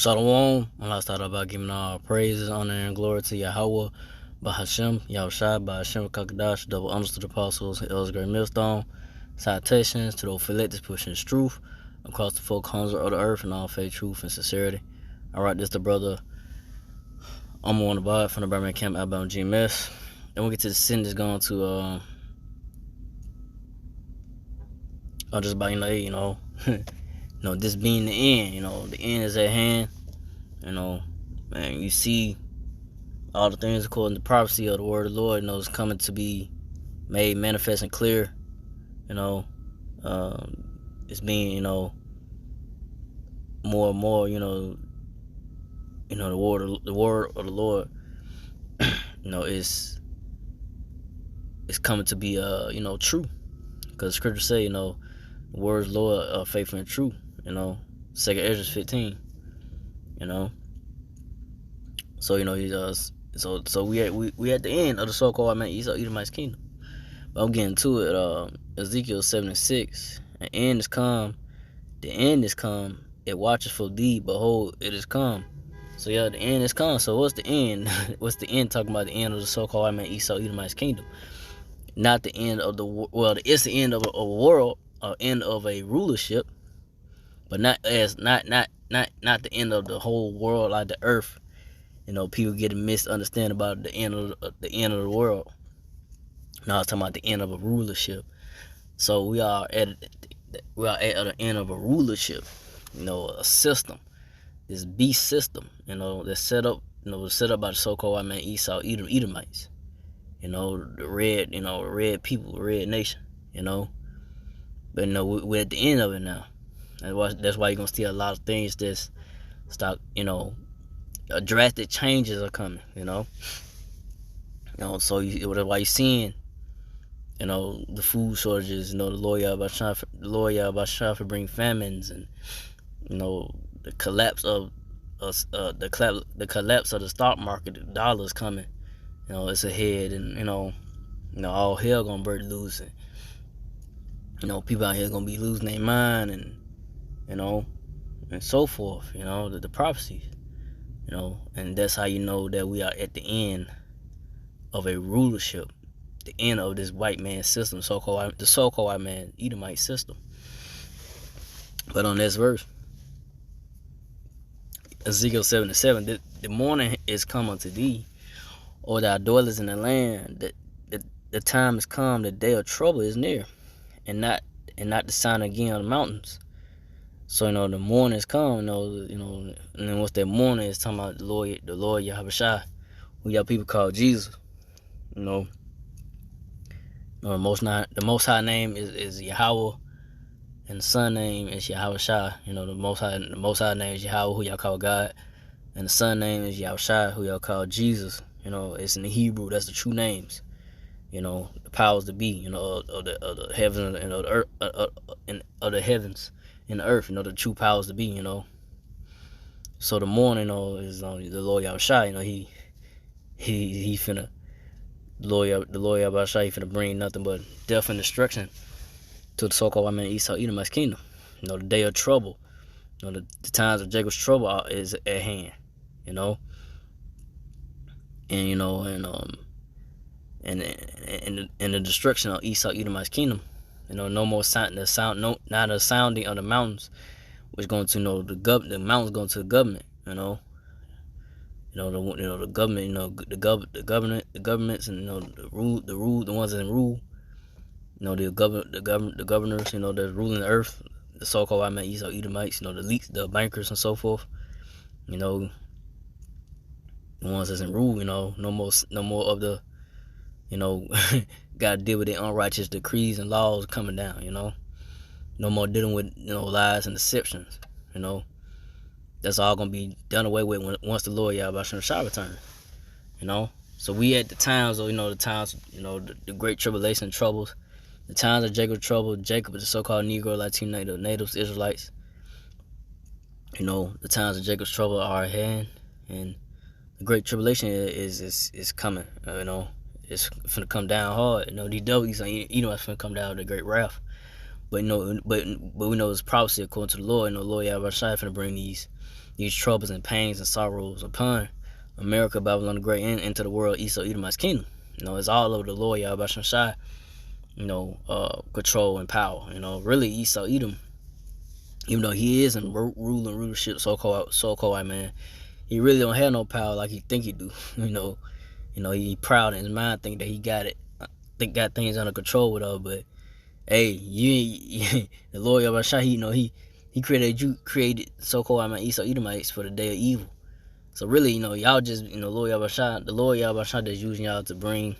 Shalom. Allah start out by giving all praises, honor, and glory to Yahweh, Bahashem, Yahushai, Bahashem, Kakadash, double honors to the apostles, elders, great millstone, citations to those electors pushing truth across the four corners of the earth in all faith, truth, and sincerity. Alright, this the brother I'm on the bar from the Birmingham Camp, Alabama GMS. Then we get to the sin that's going to just about this being the end. The end is at hand. Man, you see all the things according to prophecy of the word of the Lord, is coming to be made manifest and clear. It's being, more and more, the word of the Lord, is coming to be, true. Because Scripture say, the words of the Lord are faithful and true. 2 Ezra 15. So so we at the end of the so-called Edomite's kingdom. But I'm getting to it. Ezekiel 76. The end is come. The end is come. It watches for thee. Behold, it is come. So the end is come. So what's the end? What's the end? Talking about the end of the so-called Esau Edomite's kingdom. Not the end of it's the end of a world, end of a rulership, but not the end of the whole world, like the earth. People get a misunderstanding about the end of the world. Now it's talking about the end of a rulership. So we are at the end of a rulership, a system, this beast system, that's set up, by the so-called Esau Edomites. The red people, red nation, But we're at the end of it now. That's why you're gonna see a lot of things that's start, drastic changes are coming, So that's why you're seeing, the food shortages, the Lord Yahweh for bring famines, and the collapse of the collapse of the stock market, the dollar's coming, it's ahead, and all hell gonna break loose, and people out here gonna be losing their mind, and and so forth, the prophecies, and that's how you know that we are at the end of a rulership, the end of this white man system, the so-called white man Edomite system. But on this verse, Ezekiel 77, the morning is come unto thee, O thou dwellers in the land, that the time is come, the day of trouble is near, and not the sign again of the mountains. So the morning is come, and then what's that morning is talking about the Lord Yahweh, who y'all people call Jesus. The Most High name is Yahweh, and the Son name is Yahweh. The Most High name is Yahweh, who y'all call God, and the Son name is Yahweh, who y'all call Jesus. It's in the Hebrew. That's the true names. The powers to be. Of the heavens and of the earth, of the heavens and the earth. The true powers to be. So the morning, is the Lord Yahweh. He finna. The Lord Yahweh, he finna bring nothing but death and destruction to the so-called white man Esau Edomite's kingdom. The day of trouble. The times of Jacob's trouble is at hand. And the destruction of Esau Edomite's kingdom. No more not a sounding of the mountains, which going to the mountains going to the government. The government, the governments, and the ones that rule. The governors, that's ruling the earth, the so-called white man Esau Edomites, the elites, the bankers, and so forth. The ones that's in rule, no more of the, got to deal with the unrighteous decrees and laws coming down, no more dealing with, lies and deceptions, That's all going to be done away with once the Lord Yahweh returns, So we at the times of, the times, the great tribulation and troubles, the times of Jacob's trouble. Jacob is the so-called Negro, Latino, natives, Israelites. The times of Jacob's trouble are at hand, and the great tribulation is coming. It's finna come down hard. These Edomites finna come down with a great wrath. but we know it's prophecy according to the Lord. And the Lord Yahweh Shai finna bring these troubles and pains and sorrows upon America, Babylon the Great, and into the world, Esau Edomite's kingdom. It's all over the Lord Yahweh Shai, control and power. Really Esau Edom, even though he is in rulership, so-called man, he really don't have no power like he think he do. He proud in his mind, think that he got it, got things under control with all, but hey, the Lord Yahweh Shai, he created so-called man Esau Edomites for the day of evil. So really, y'all just, Lord Yahweh Shai, the Lord Yahweh Shai that's using y'all to bring,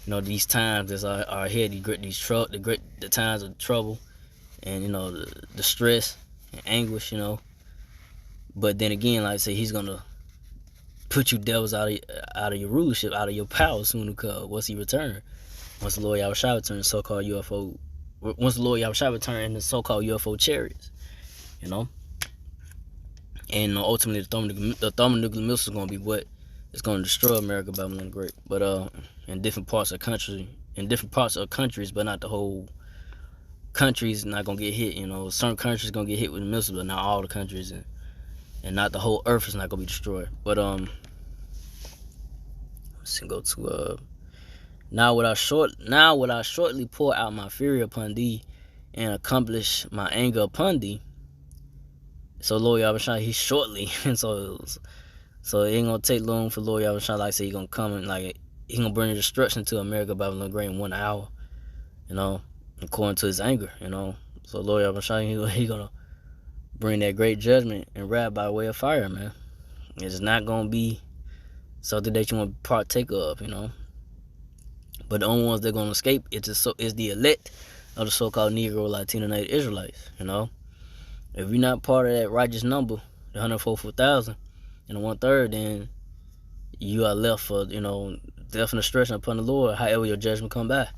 these times that's are ahead, the times of trouble, and the stress and anguish, But then again, like I say, he's gonna put you devils out of your rulership, out of your power soon to come once he returns. Once the Lord Yahweh Shai returns, so-called UFO. Once the Lord Yahweh Shai returns in the so-called UFO chariots, and ultimately the thermonuclear missile is gonna be what is gonna destroy America, Babylon the Great. But in different parts of countries, but not the whole countries not gonna get hit. Certain countries gonna get hit with the missile, but not all the countries, and not the whole earth is not gonna be destroyed. But let's go to now would I shortly pour out my fury upon thee, and accomplish my anger upon thee. So Lord Yahweh Shai, he's shortly, and so it ain't gonna take long for Lord Yahweh Shai, like I say, he gonna come and he gonna bring destruction to America, Babylon the Great in 1 hour, according to his anger, So Lord Yahweh Shai, he gonna bring that great judgment and wrath by way of fire, man. It's not gonna be something that you want to partake of, But the only ones that are gonna escape is the elect of the so-called Negro, Latino, Native Israelites, If you're not part of that righteous number, the 144,000 and the 1/3, then you are left for, death and destruction upon the Lord, however your judgment come by.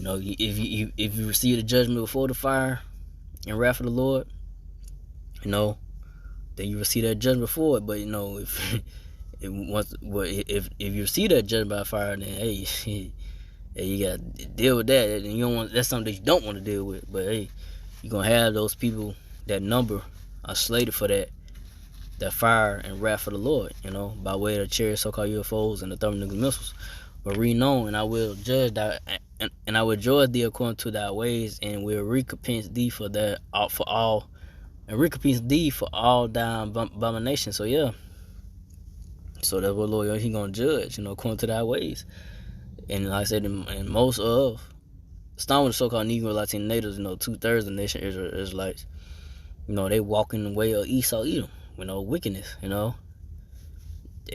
If you receive the judgment before the fire and wrath of the Lord, then you receive that judgment before it. But if you receive that judgment by fire, then hey, you gotta deal with that. And you don't want, that's something that you don't want to deal with. But hey, you're gonna have those people, that number are slated for that fire and wrath of the Lord, by way of the chariots, so-called UFOs, and the thermonuclear missiles. But renown, and I will judge that, and I will judge thee according to thy ways, and will recompense thee for all thy abominations. So yeah, so that's what Lord, he gonna judge, according to thy ways. And like I said, in most of, starting with the so-called Negro, Latino natives, 2/3 of the nation Israelites, they walk in the way of Esau Edom, wickedness, They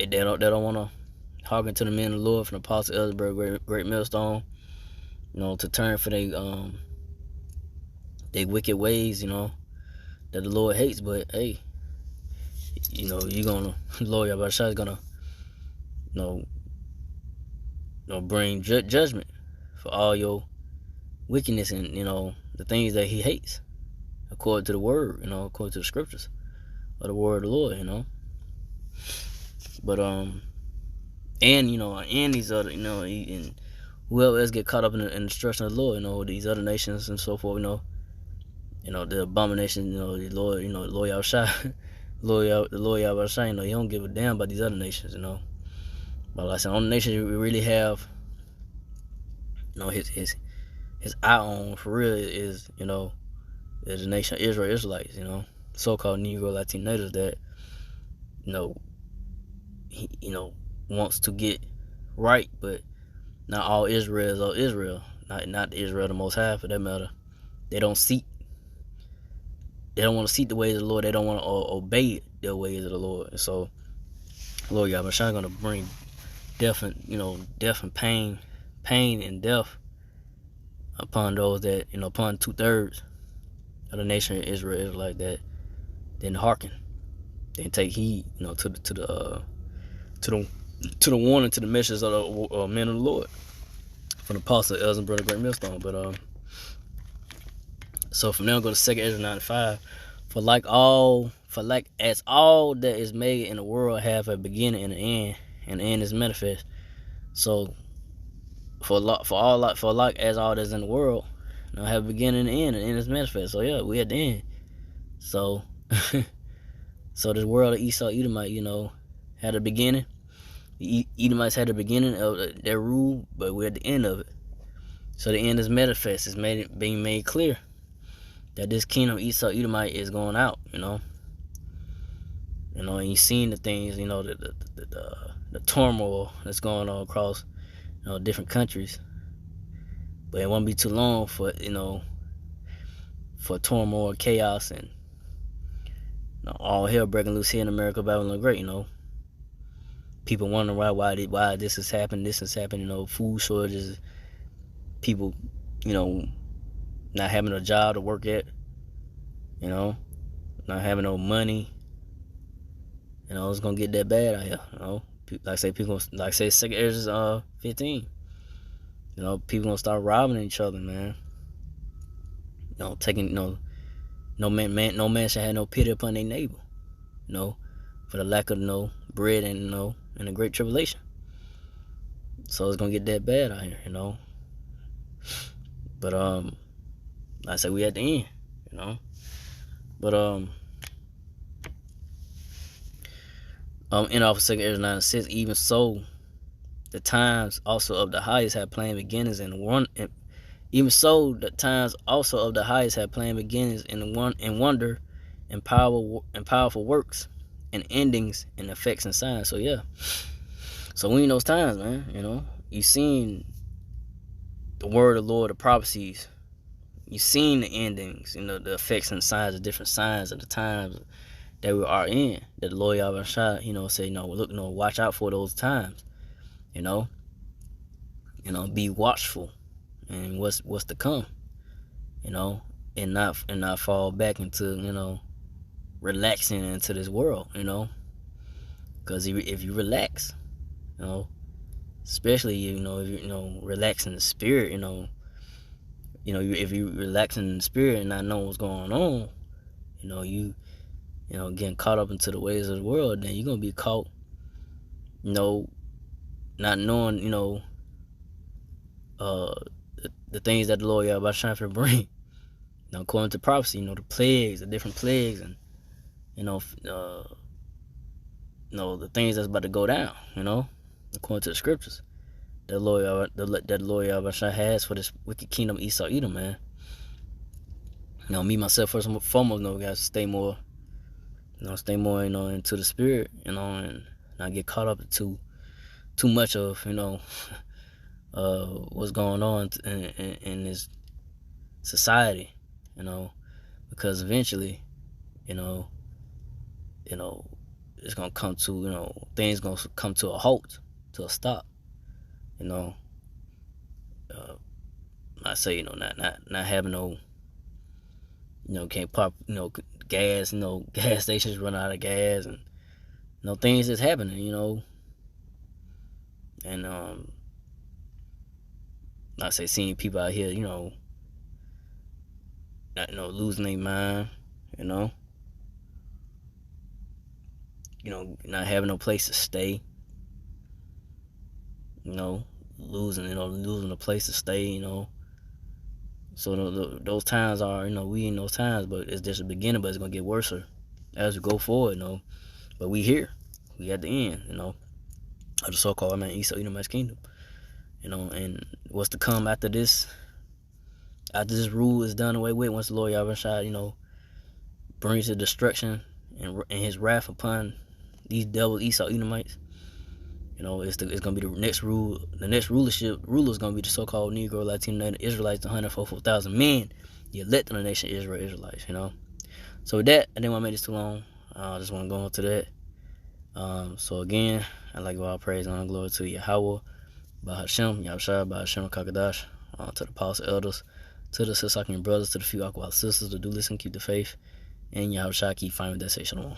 don't want to hearken to the men of the Lord from the Apostle Eldersburg, great millstone, to turn for they wicked ways, that the Lord hates. But hey, Lord Yahweh Shai is gonna, bring judgment for all your wickedness and the things that he hates, according to the word, according to the scriptures of the word of the Lord, But and these other, and whoever else get caught up in the destruction of the Lord, these other nations and so forth, the abomination, the Lord, the Lord Yahweh Shai, the Lord Yahweh Shai, he don't give a damn about these other nations, But like I said, on the nation we really have, his eye on for real is, is the nation of Israel, Israelites, so-called Negro, Latino natives that, he, wants to get right, but not all Israel is Israel, not Israel the Most High for that matter. They don't want to seek the ways of the Lord. They don't want to obey the ways of the Lord. And so, Lord Yahweh Shai is going to bring death and pain and death upon those that, upon 2/3 of the nation of Israel, Israelite, that didn't hearken, didn't take heed, to the warning, to the message of the men of the Lord from the Apostle Eldersburg, great millstone. But so from now go to 2 Ezra 9:5. For as all that is made in the world have a beginning and an end, and the end is manifest. So for like as all that's in the world, have a beginning and an end, and the end is manifest. So yeah, we at the end. So, so this world of Esau Edomite, had a beginning. The Edomites had the beginning of their rule, but we're at the end of it. So the end is manifest. It's being made clear that this kingdom Esau Edomite is going out. And you've seen the things, the turmoil that's going on across, different countries. But it won't be too long for turmoil, chaos, and all hell breaking loose here in America, Babylon the Great. People wondering why this has happened. This has happened. Food shortages, people, not having a job to work at. Not having no money. It's gonna get that bad out here. Like I say, people, like I say, 2 Ezra 15. People gonna start robbing each other, man. Taking, no man should have no pity upon their neighbor. For the lack of bread and and the great tribulation. So it's gonna get that bad out here, But like I say, we at the end, But in off of 2 Ezra 9 and 6, even so, the times also of the highest have plain beginnings even so, the times also of the highest have plain beginnings in wonder and powerful works and endings and effects and signs. So yeah. So we in those times, man, you seen the word of the Lord, the prophecies. You seen the endings, the effects and signs, the different signs of the times that we are in. That the Lord Yahweh Shai, say, look, watch out for those times. Be watchful and what's to come. And not fall back into, relaxing into this world, because if you relax, especially if you relaxing the spirit, if you relaxing the spirit and not knowing what's going on, you getting caught up into the ways of the world, then you're gonna be caught, not knowing, the things that the Lord Yahweh trying to bring, according to prophecy, the plagues, the different plagues, and the things that's about to go down, according to the scriptures that the Lord Yahweh has for this wicked kingdom Esau Edom, man. Me myself first and foremost, we gotta stay more, into the spirit, and not get caught up into too much of, what's going on in this society, because eventually, it's gonna come to, things gonna come to a halt, to a stop, I say, not having no, can't pop, gas, gas stations run out of gas, and things that's happening, and I say, seeing people out here, not, losing their mind, not having no place to stay, losing a place to stay, So those times are, we in those times, but it's just a beginning, but it's gonna get worse as we go forward, But we here, we at the end, of the so-called Esau Edomite's kingdom, and what's to come after this rule is done away with, once the Lord Yahweh Shai, brings the destruction and his wrath upon these devil Esau Edomites. It's gonna be the next rule. The next ruler is gonna be the so-called Negro, Latino, Israelites, the 144,000 men, the elect of the nation Israel, Israelites. So with that, I didn't want to make this too long. I just want to go on to that. So again, I'd like to give all praise and honor, glory to Yahweh, Bahashem, Yahushua, Bahashem, Kakadash, to the apostle elders, to the Sisakian brothers, to the few Aqua sisters that do listen, keep the faith, and Yahushua keep finding that say shalom.